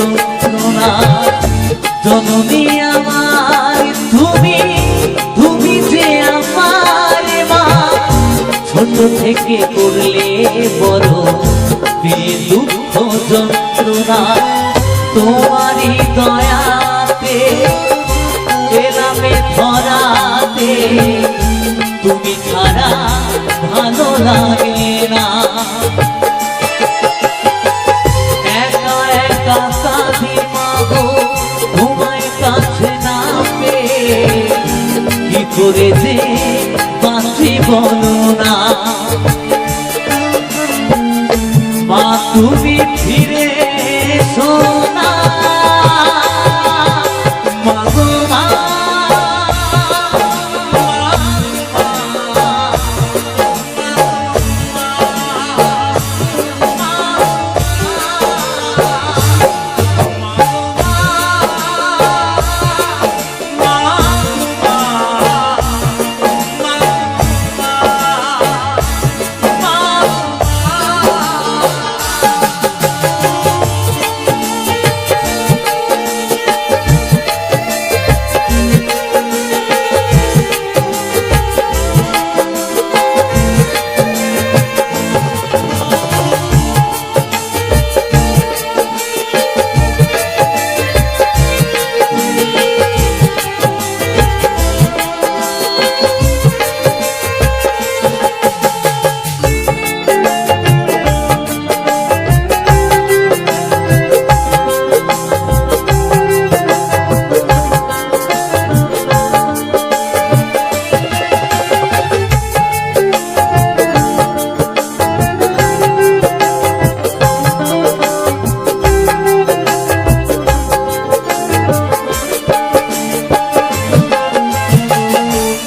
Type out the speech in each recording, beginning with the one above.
যন্ত্রণা। জননী আমার তুমি যে আমার মা, ছোট থেকে করলে বড় দুঃখ যন্ত্রণা। তোমারই দয়াতে এলামে ধরাতে, তুমি ছাড়া ভালো লাগে না। একা একা কাঁদি মাগো তোমায় কাছে না পেয়ে, কি করে যে বাঁচি বলো না। মা তুমি ফিরে এসো না, মাগো মা।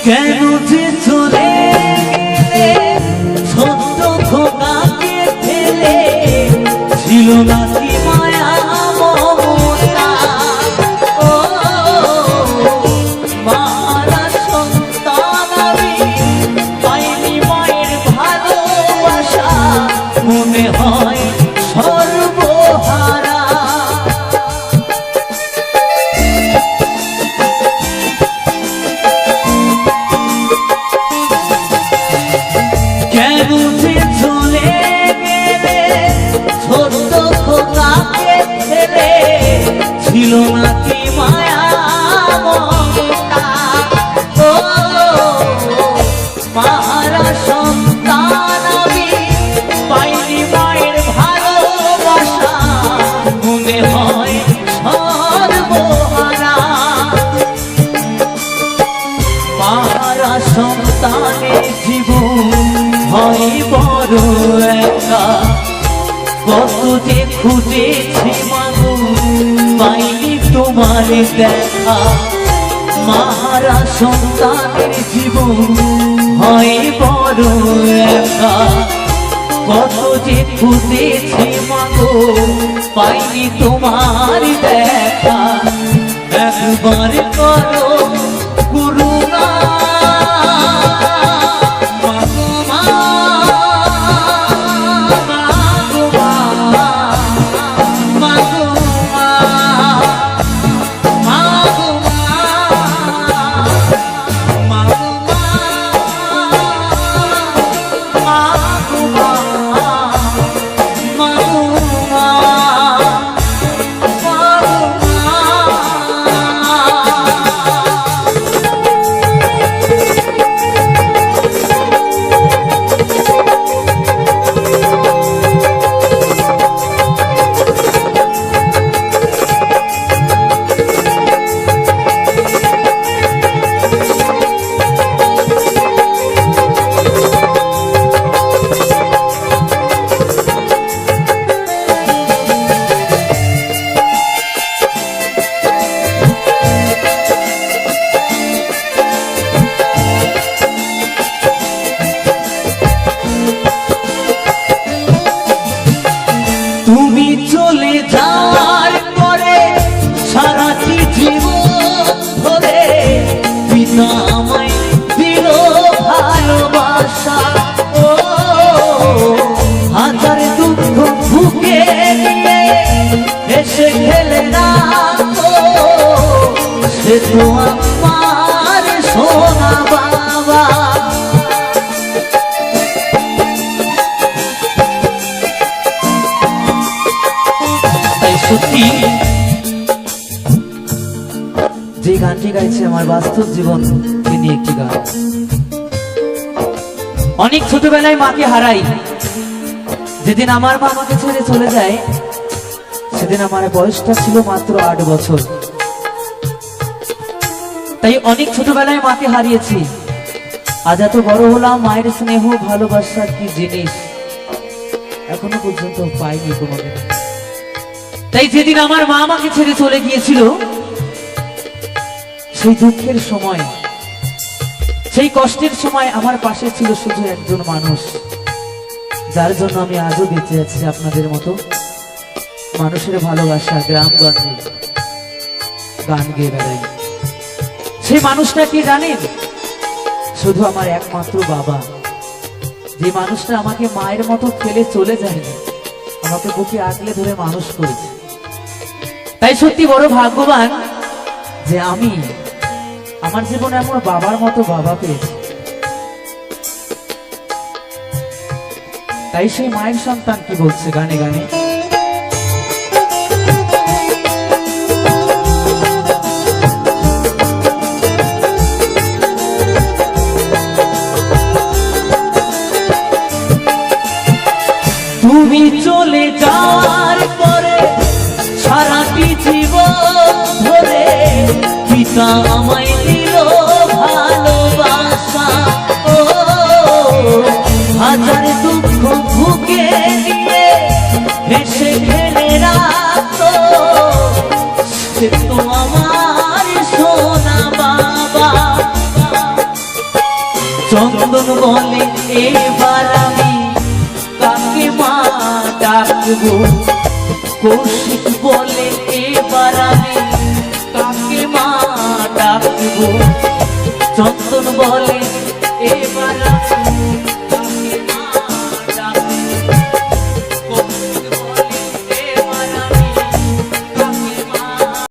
কেন যে চলে গেলে ছোট্ট খোকাকে ফেলে, ছিল নাকি মায়া মমতা। ও মারা সন্তান আমি পাইনি মায়ের ভালোবাসা, মনে হয় সর্বহারা। ছিল নাকি মায়া মমতা। ও মারা সন্তান আমি পাইনি মায়ের ভালোবাসা, মনে হয় সর্বহারা। মারা সন্তানের জীবন হয় বড় একা, কত যে খুঁজেছি মাগো পাইনি তোমার দেখা। মারা সন্তানের জীবন হয় বড় একা, কত যে খুঁজেছি মাগো পাইনি তোমার দেখা। একবার করো করুণা, সে তো আমার সোনা বাবা। তাই সত্যি যে গানটি গাইছে আমার বাস্তব জীবনকে নিয়ে একটি গান। অনেক ছোটবেলায় মাকে হারাই। যেদিন আমার মা আমাকে ছেড়ে চলে যায় সেদিন আমার বয়সটা ছিল মাত্র 8 বছর। তাই অনেক ছোটবেলায় মাকে হারিয়েছি। আজ এত বড় হলাম, মায়ের স্নেহ ভালোবাসার কি জিনিস এখনো পর্যন্ত পাইনি কোনোদিন। তাই যেদিন আমার মা আমাকে ছেড়ে চলে গিয়েছিল সেই দুঃখের সময়, সেই কষ্টের সময় আমার পাশে ছিল শুধু একজন মানুষ, যার জন্য আমি আজও বেঁচে আছি আপনাদের মতো। মানুষের ভালোবাসা গ্রামগঞ্জে গান গেয়ে বেড়াই। সেই মানুষটা কি জানেন? শুধু আমার একমাত্র বাবা, যে মানুষটা আমাকে মায়ের মতো ফেলে চলে যায়নি, আমাকে বুকে আগলে ধরে মানুষ করেছে। তাই সত্যি বড় ভাগ্যবান যে আমি আমার জীবনে আমার বাবার মতো বাবা পেয়েছি। তাই সেই মায়ের সন্তান কি বলছে গানে গানে, তুমি চলে যাওয়ার পরে সারাটি জীবন ধরে পিতা আমায় দিল ভালোবাসা। ও হাজার দুঃখ ভুগে দিয়ে হেসে খেলে রাখতো, সে তো আমার সোনা বাবা। চন্দন বলে এবার আমি কাকে মা ডাকবো, কৌশিক বলে এবার আমি কাকে মা ডাকবো।